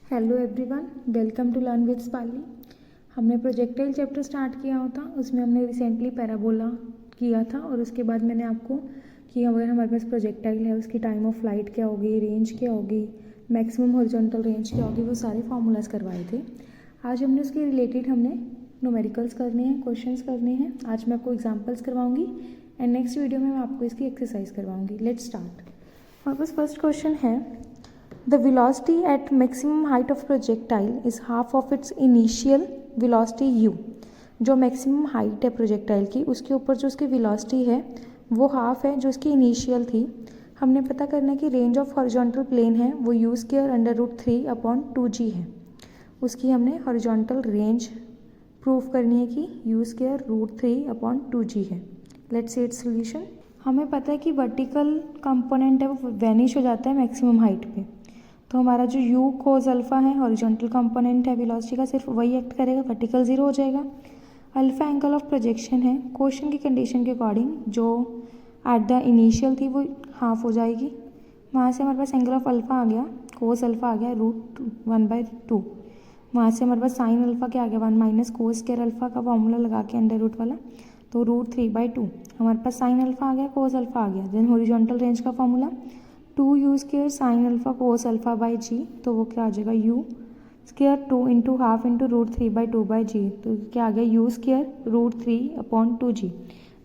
Hello everyone, welcome to learn with Spali. हमने projectile chapter start किया होता, उसमें हमने रिसेंटली पैराबोला किया था और उसके बाद मैंने आपको कि अगर हमारे पास प्रोजेक्टाइल है उसकी टाइम ऑफ फ्लाइट क्या होगी, रेंज क्या होगी, मैक्सिमम हॉरिजॉन्टल रेंज क्या होगी, वो सारे फार्मूलाज करवाए थे। आज हमने उसके रिलेटेड हमने न्यूमेरिकल्स करने हैं, क्वेश्चंस करने हैं। आज मैं आपको एग्जाम्पल्स करवाऊँगी एंड नेक्स्ट वीडियो में मैं आपको इसकी एक्सरसाइज करवाऊँगी। Let's start. हमारे पास फर्स्ट क्वेश्चन है, the velocity at maximum height of projectile is half of its initial velocity u। जो मैक्सिमम हाइट है प्रोजेक्टाइल की उसके ऊपर जो उसकी वेलोसिटी है वो हाफ है जो उसकी इनिशियल थी। हमने पता करना है कि रेंज ऑफ हॉरिजॉन्टल प्लेन है वो u square under root 3/2g है। उसकी हमने हॉरिजॉन्टल रेंज प्रूफ करनी है कि u स्क्वायर रूट 3/2g है। Let's see its solution. हमें पता है कि वर्टिकल कंपोनेंट है वो वैनिश हो जाता है मैक्सिमम हाइट पे, तो हमारा जो u कोस अल्फ़ा है हॉरिजॉन्टल कंपोनेंट है वेलोसिटी का, सिर्फ वही एक्ट करेगा, वर्टिकल ज़ीरो हो जाएगा। अल्फ़ा एंगल ऑफ प्रोजेक्शन है, क्वेश्चन की कंडीशन के अकॉर्डिंग जो एट द इनिशियल थी वो हाफ हो जाएगी। वहाँ से हमारे पास एंगल ऑफ अल्फ़ा आ गया, कोस अल्फ़ा आ गया √1/2। वहाँ से हमारे पास साइन अल्फ़ा क्या आ गया 1 माइनस कोस स्क्वायर अल्फ़ा का फॉर्मूला लगा के अंडर रूट वाला, तो √3/2। हमारे पास साइन अल्फ़ा आ गया, कोस अल्फ़ा आ गया। देन हॉरिजॉन्टल रेंज का formula 2u square sine alpha cos alpha by g, तो वो क्या आ जाएगा u square 2 into half into √3/2/g, तो क्या आ गया u स्क्वायर √3/2g।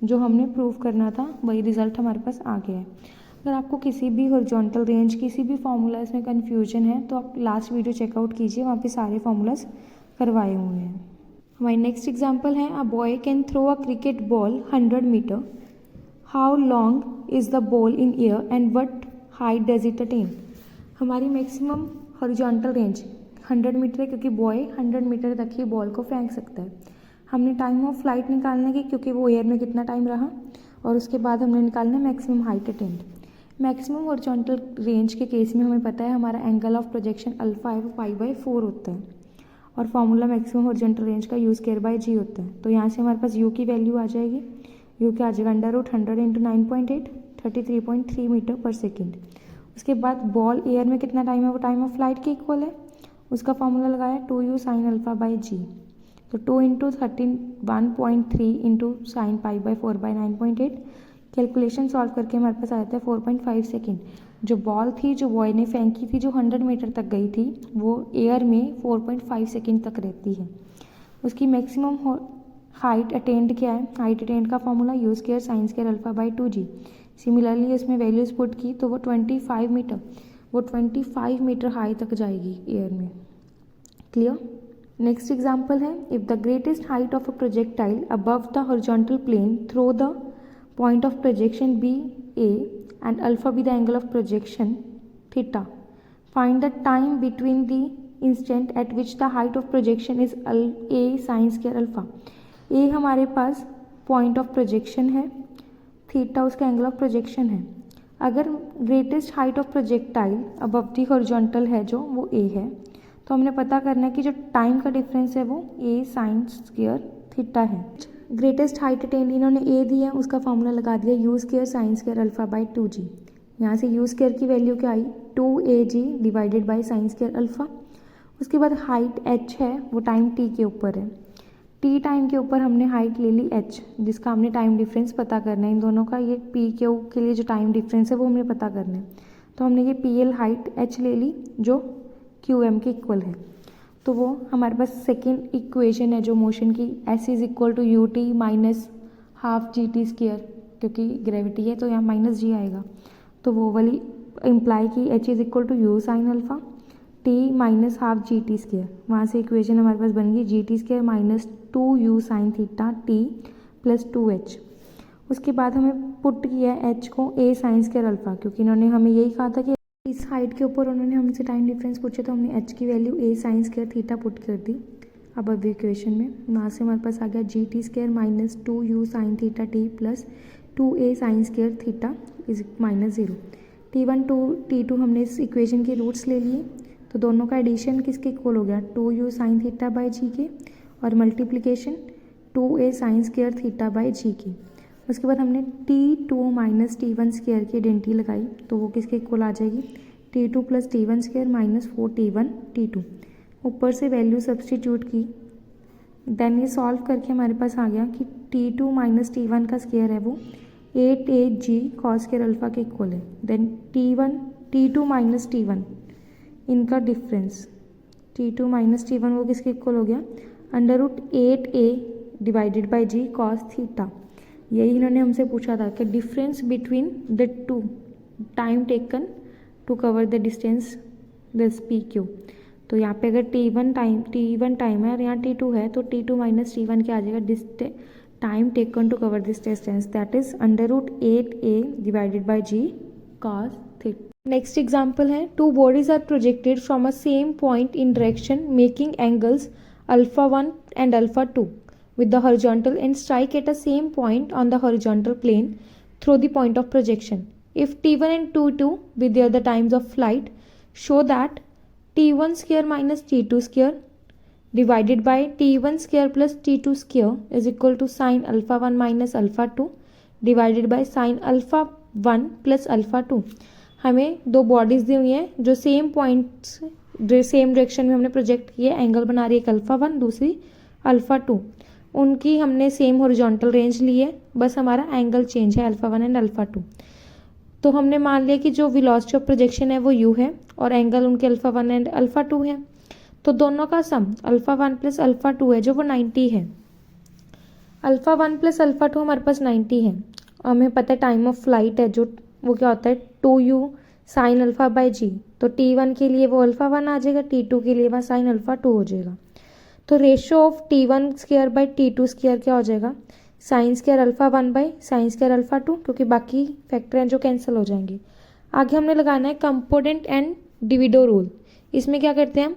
जो हमने प्रूव करना था वही रिजल्ट हमारे पास आ गया है। अगर आपको किसी भी हॉरिजॉन्टल रेंज किसी भी फार्मूलाज में कन्फ्यूजन है तो आप लास्ट वीडियो चेकआउट कीजिए, वहाँ पे सारे फार्मूलाज करवाए हुए हैं। हमारी नेक्स्ट एग्जाम्पल है, a boy can throw a cricket ball 100 metre. How long is the ball in air and what height does it attain. हमारी मैक्सिमम हॉरिजॉन्टल रेंज 100 मीटर है क्योंकि बॉय 100 मीटर तक ही बॉल को फेंक सकता है। हमने टाइम ऑफ फ्लाइट निकालने की क्योंकि वो एयर में कितना टाइम रहा, और उसके बाद हमने निकालना है maximum height attend. Maximum horizontal range के केस में हमें पता है हमारा एंगल ऑफ प्रोजेक्शन अल्फ़ा है वो π/4 होता है, और फॉर्मूला मैक्सिमम हॉरिजॉन्टल रेंज का u स्क्वायर बाई जी होता है। तो यहाँ से हमारे पास u की वैल्यू आ जाएगी, u क्या आ जाएगा √100 इंटू 9.8 33.3 मीटर पर सेकेंड। उसके बाद बॉल एयर में कितना टाइम है वो टाइम ऑफ फ्लाइट के इक्वल है, उसका फॉर्मूला लगाया 2u sine alpha by g, तो 2 into 1.3 into sine π/4/9.8। Calculation solve करके हमारे पास आया था 4.5 सेकेंड। जो बॉल थी जो बॉय ने फेंकी थी जो 100 मीटर तक गई थी वो एयर में 4.5 सेकेंड तक रहती है। उसकी मैक्सिमम हाइट अटेंड क्या है, हाइट अटेंड का formula u square sine square alpha by 2g। Similarly उसमें वैल्यूज पुट की तो वो 25 मीटर हाई तक जाएगी एयर में। क्लियर। नेक्स्ट एग्जांपल है, if the greatest height of a projectile above the horizontal plane through the point of projection be a and alpha be the angle of projection theta, find the time between the instant at which the height of projection is a sine square alpha. A हमारे पास point of projection है, theta उसका angle of projection है। अगर greatest height of projectile above the horizontal है जो वो ए है, तो हमने पता करना है कि जो टाइम का डिफरेंस है वो ए साइन स्क्वायर थीटा है। ग्रेटेस्ट हाइट अटेंड इन्होंने ए दी है, उसका फॉर्मूला लगा दिया u square sine square alpha by 2g। यहाँ से u स्क्वायर की वैल्यू क्या आई 2ag divided by sine square alpha. उसके बाद हाइट h है वो टाइम t के ऊपर है, t टाइम के ऊपर हमने हाइट ले ली h, जिसका हमने टाइम डिफरेंस पता करना है। इन दोनों का ये p क्यू के लिए जो टाइम डिफरेंस है वो हमने पता करना है, तो हमने ये pl हाइट h ले ली जो qm के इक्वल है। तो वो हमारे पास सेकेंड इक्वेशन है जो मोशन की, s is equal to ut minus half g t square, क्योंकि ग्रेविटी है तो यहाँ माइनस जी आएगा, तो वो वाली इम्प्लाई की h is equal to u sine alpha t minus half g t square. वहाँ से इक्वेशन हमारे पास बन गई g t square minus 2u sine theta t plus 2h। उसके बाद हमें पुट किया है h को a साइन स्क्वायर अल्फ़ा, क्योंकि इन्होंने हमें यही कहा था कि इस हाइट के ऊपर उन्होंने हमसे टाइम डिफरेंस पूछे, तो हमने h की value a sign square theta put कर दी अब इक्वेशन में। वहाँ से हमारे पास आ गया जी t square minus 2u sine theta t plus 2a sine square theta is minus 0। t1 t2 हमने इस इक्वेशन के रूट्स ले लिए, तो दोनों का एडिशन किसके इक्वल हो गया 2u sine theta by g के, और multiplication 2a sine square theta by g की। उसके बाद हमने t2 माइनस t1 स्क्वायर की आइडेंटिटी लगाई, तो वो किसके इक्वल आ जाएगी T2 plus T1 square minus 4T1 T2। ऊपर से वैल्यू सब्सटीट्यूट की, देन ये सॉल्व करके हमारे पास आ गया कि T2 माइनस T1 का स्क्वायर है वो 8AG कॉस स्क्वायर अल्फा के इक्वल है। देन T2 माइनस T1 इनका डिफरेंस, T2 माइनस T1 वो किसके इक्वल हो गया, under root 8A divided by g cos theta. यही इन्होंने हमसे पूछा था कि difference between the two time taken to cover the distance this PQ। तो यहाँ पे अगर T1 टाइम है और यहाँ T2 है तो T2 माइनस T1 क्या आ जाएगा, time taken to cover this distance, that is under root 8A divided by g cos theta. Next example है, two bodies are projected from a same point in direction making angles α1 and α2 with the horizontal and strike at a same point on the horizontal plane through the point of projection. If T1 and T2 with their the times of flight, show that T1 square minus T2 square divided by T1 square plus T2 square is equal to sin α1 minus α2 divided by sin α1 plus α2। हमें दो bodies दी हुई हैं जो same points same direction में हमने project किए, angle बना रही है एक α1 दूसरी α2, उनकी हमने सेम हॉरिजॉन्टल रेंज ली है, बस हमारा एंगल चेंज है α1 एंड α2। तो हमने मान लिया कि जो वेलोसिटी ऑफ प्रोजेक्शन है वो u है और एंगल उनके α1 एंड α2 है। तो दोनों का सम α1 प्लस α2 है जो वो 90 है। α1 प्लस α2 हमारे पास 90 है और हमें पता है टाइम ऑफ फ्लाइट है जो वो क्या होता है 2u sine alpha by g. तो T1 के लिए वो α1 आ जाएगा, T2 के लिए वहाँ साइन α2 हो जाएगा। तो ratio of T1 square by T2 square क्या हो जाएगा, sine square α1 by sine square α2, क्योंकि बाकी फैक्टर हैं जो कैंसिल हो जाएंगे। आगे हमने लगाना है कंपोनेंट एंड डिविडो रूल। इसमें क्या करते हैं,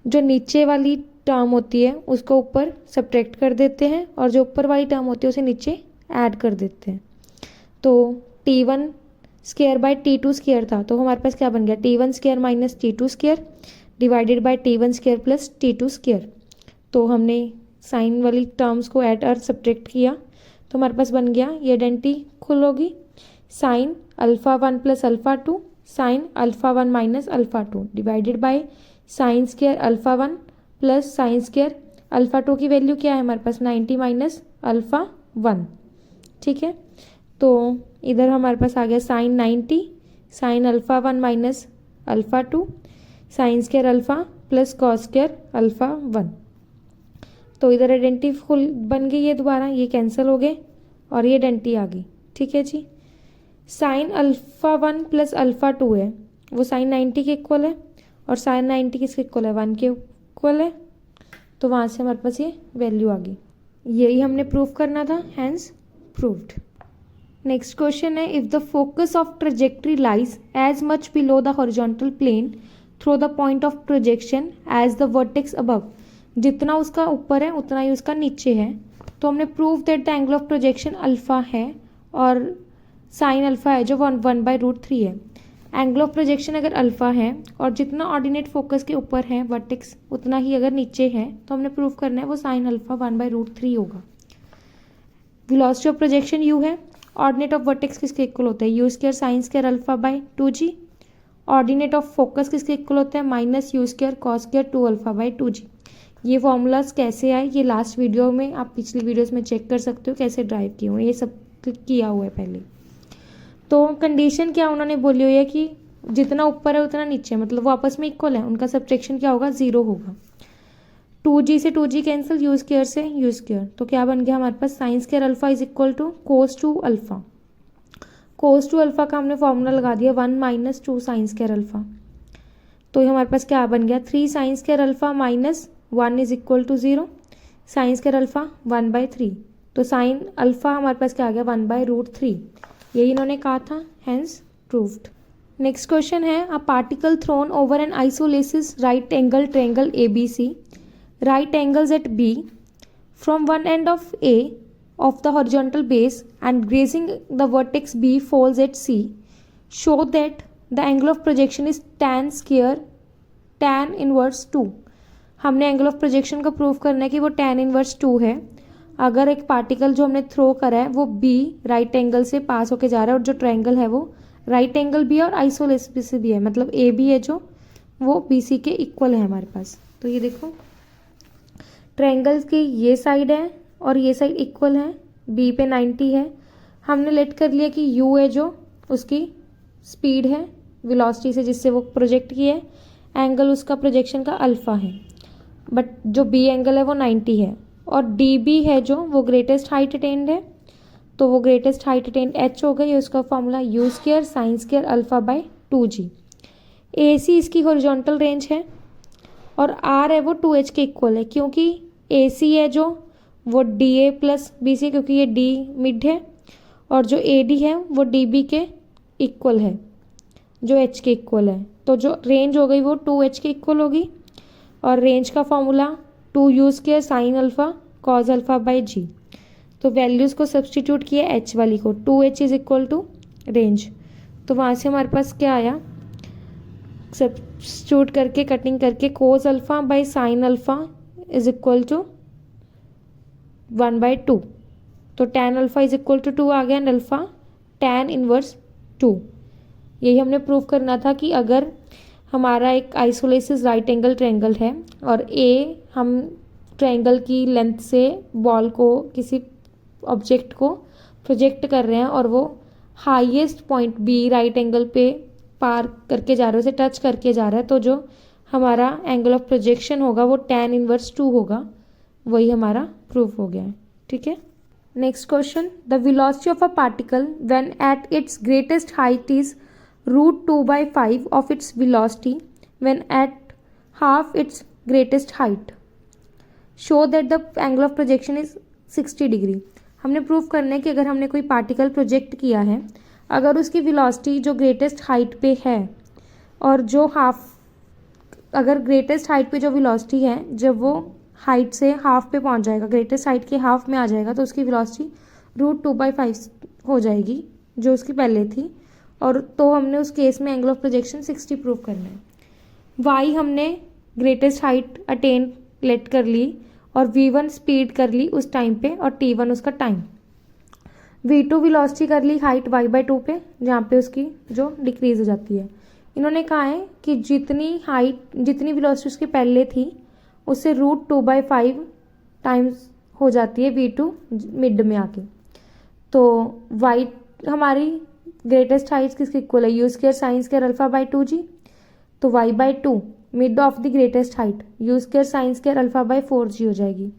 जो नीचे वाली टर्म होती है उसको ऊपर सब्ट्रैक्ट कर देते हैं और जो ऊपर वाली टर्म होती है उसे नीचे ऐड कर देते हैं। तो T1 square by T2 square था तो हमारे पास क्या बन गया, T1 square minus T2 square divided by T1 square plus T2 square. तो हमने साइन वाली टर्म्स को ऐड और सब्ट्रैक्ट किया तो हमारे पास बन गया ये आइडेंटिटी खुल होगी, sine α1 plus α2 sine α1 minus α2 divided by sine square α1 plus sine square α2 की वैल्यू क्या है हमारे पास 90 माइनस α1। ठीक है, तो इधर हमारे पास आ गया sine 90 sine α1 minus α2 sine square alpha plus cos square α1। तो इधर आइडेंटिटी फुल बन गई है, दोबारा ये कैंसिल हो गए और ये आइडेंटिटी आ गई। ठीक है जी, साइन α1 प्लस α2 है वो साइन 90 के इक्वल है और साइन 90 किसके इक्वल है 1 के इक्वल है, तो वहाँ से हमारे पास ये वैल्यू आ गई। यही हमने प्रूव करना था, हैंस प्रूव्ड। नेक्स्ट क्वेश्चन है, if the focus of trajectory lies as much below the horizontal plane through the point of projection as the vertex above, जितना उसका ऊपर है उतना ही उसका नीचे है। तो हमने prove that the angle of projection alpha है और साइन अल्फा है जो 1/√3 है। एंगल ऑफ प्रोजेक्शन अगर अल्फा है और जितना ऑर्डिनेट फोकस के ऊपर है वर्टेक्स उतना ही अगर नीचे है तो हमने प्रूव करना है वो साइन अल्फा 1/√3 होगा। वेलोसिटी ऑफ प्रोजेक्शन u है, ऑर्डिनेट ऑफ वर्टेक्स किसके इक्वल होता है u square sine square alpha by 2g, ordinate of focus किसके इक्वल होता है minus u square cos square 2 alpha by 2g। ये फॉर्मूलाज कैसे आए ये लास्ट वीडियो में आप पिछली वीडियोस में चेक कर सकते हो कैसे ड्राइव किए हुए, ये सब किया हुआ है पहले। तो कंडीशन क्या उन्होंने बोली हुई है कि जितना ऊपर है उतना नीचे, मतलब वो आपस में इक्वल है, उनका सब्ट्रैक्शन क्या होगा 0 होगा। 2g से 2g कैंसिल, u स्क्वायर से u स्क्वायर, तो क्या बन गया हमारे पास sine square alpha is equal to cos 2 alpha. Cos 2 alpha का हमने फॉर्मूला लगा दिया 1 माइनस 2 साइन स्क्वायर अल्फा, तो ये हमारे पास क्या बन गया 3 sine square alpha minus 1 is equal to 0, sine square alpha 1/3, तो साइन अल्फा हमारे पास क्या आ गया 1/√3। यही इन्होंने कहा था, हैंस प्रूव्ड। नेक्स्ट क्वेश्चन है, a particle thrown over an isosceles right angle triangle ABC, right angles at B from one end of A of the horizontal base and grazing the vertex B falls at C, show that the angle of projection is tan inverse 2। हमने angle of projection को prove करना है कि वो tan inverse 2 है। अगर एक particle जो हमने थ्रो करा है वो B राइट एंगल से पास होके जा रहा है और जो ट्रायंगल है वो राइट एंगल भी है और आइसोलेसिस भी है, मतलब ए भी है जो वो बी सी के इक्वल है हमारे पास। तो ये देखो ट्रायंगल्स की ये साइड है और ये साइड इक्वल है, बी पे 90 है। हमने लेट कर लिया कि यू है जो उसकी स्पीड है वेलोसिटी से जिससे वो प्रोजेक्ट की है, एंगल उसका प्रोजेक्शन का अल्फ़ा है, बट जो बी एंगल है वो 90 है, और डी बी है जो वो ग्रेटेस्ट हाइट अटेंड है, तो वो ग्रेटेस्ट हाइट अटेंड एच हो गई। उसका formula you square sine square alpha by 2g। ए सी इसकी हॉरिजॉन्टल रेंज है और आर है वो 2h के इक्वल है, क्योंकि ए सी है जो वो D A plus B C, क्योंकि ये डी मिड है, और जो ए डी है वो डी बी के इक्वल है जो एच के इक्वल है। तो जो रेंज हो गई वो 2h के इक्वल होगी, और रेंज का formula 2u square sine alpha cos alpha by g. तो वैल्यूज़ को सब्सटीट्यूट किया एच वाली को, 2h is equal to range, तो वहाँ से हमारे पास क्या आया, सब्सटीट्यूट करके कटिंग करके cos alpha by sine alpha is equal to 1/2, तो tan alpha is equal to 2 आ गया, एंड अल्फ़ा tan इनवर्स 2। यही हमने प्रूव करना था कि अगर हमारा एक आइसोलेसिस राइट एंगल ट्रायंगल है और ए हम ट्रायंगल की लेंथ से बॉल को किसी ऑब्जेक्ट को प्रोजेक्ट कर रहे हैं और वो highest point B right angle पे पार करके जा रहा है, उसे टच करके जा रहा है, तो जो हमारा एंगल ऑफ प्रोजेक्शन होगा वो tan इनवर्स 2 होगा। वही हमारा प्रूफ हो गया है। ठीक है, next question, the velocity of a particle when at its greatest height is √2/5 of its velocity when at half its greatest height. Show that the angle of projection is 60 degree. हमने prove करना है कि अगर हमने कोई particle project किया है, अगर उसकी वेलोसिटी जो ग्रेटेस्ट हाइट पे है और जो अगर ग्रेटेस्ट हाइट पे जो वेलोसिटी है जब वो हाइट से हाफ पे पहुंच जाएगा, ग्रेटेस्ट हाइट के हाफ में आ जाएगा, तो उसकी वेलोसिटी √2/5 हो जाएगी जो उसकी पहले थी, और तो हमने उस केस में एंगल ऑफ प्रोजेक्शन 60 प्रूव करना है। वाई हमने ग्रेटेस्ट हाइट अटेन लेट कर ली और v1 स्पीड कर ली उस टाइम पे, और t1 उसका टाइम। v2 वेलोसिटी कर ली हाइट y/2 पे, जहाँ पे उसकी जो डिक्रीज हो जाती है। इन्होंने कहा है कि जितनी वेलोसिटी उसकी पहले थी उससे √2/5 टाइम्स हो जाती है v2 मिड में आके। तो y हमारी ग्रेटेस्ट हाइट किसके इक्वल है, you square sine square alpha by 2g, तो y/2 mid of the greatest height you square sine square alpha bye 4g हो जाएगी।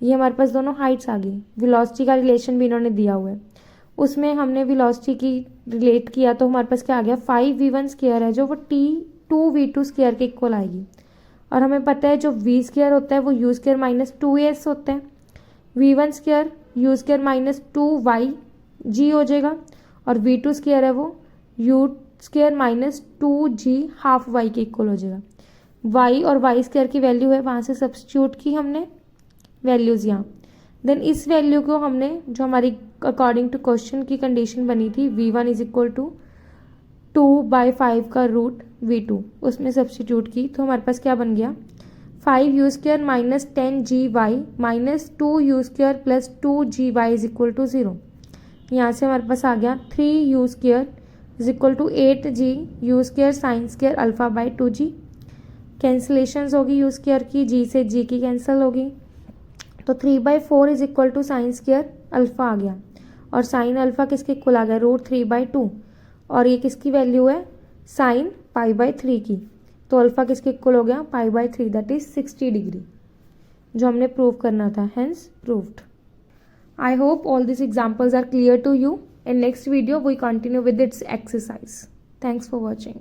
ये हमारे पास दोनों हाइट्स आ गई। वेलोसिटी का रिलेशन भी इन्होंने दिया हुआ है, उसमें हमने वेलोसिटी की रिलेट किया, तो हमारे पास क्या आ गया, 5v1 स्क्वायर है जो वो 2v2 स्क्वायर के इक्वल आएगी। और हमें पता है जो v स्क्वायर होता है वो यू स्क्वायर माइनस 2s होता है, v1 square you square minus 2yg हो जाएगा, और v2 स्क्वायर है वो you square minus 2g half y के इक्वल हो जाएगा। y और y स्क्वायर की वैल्यू है, वहाँ से सब्स्टिट्यूट की हमने वैल्यूज़ यहाँ, देन इस वैल्यू को हमने जो हमारी अकॉर्डिंग टू क्वेश्चन की कंडीशन बनी थी v1 इज इक्वल टू 2/5 का रूट v2 उसमें सब्स्टिट्यूट की, तो हमारे पास क्या बन गया, 5u square minus 10gy minus 2u square plus 2gy is equal to 0। यहाँ से हमारे पास आ गया 3u square is equal to 8g u square sine square alpha by 2g। Cancellations होगी यू स्क्वायर की, g से g की कैंसिल होगी, तो 3/4 is equal to sine square alpha आ गया, और साइन अल्फ़ा किसके इक्वल आ गया, √3/2, और ये किसकी वैल्यू है, साइन π/3 की, तो अल्फ़ा किसके इक्वल हो गया, π/3 दैट इज 60 डिग्री, जो हमने प्रूव करना था, hence proved. I hope all these examples are clear to you. In next video, we continue with its exercise. Thanks for watching.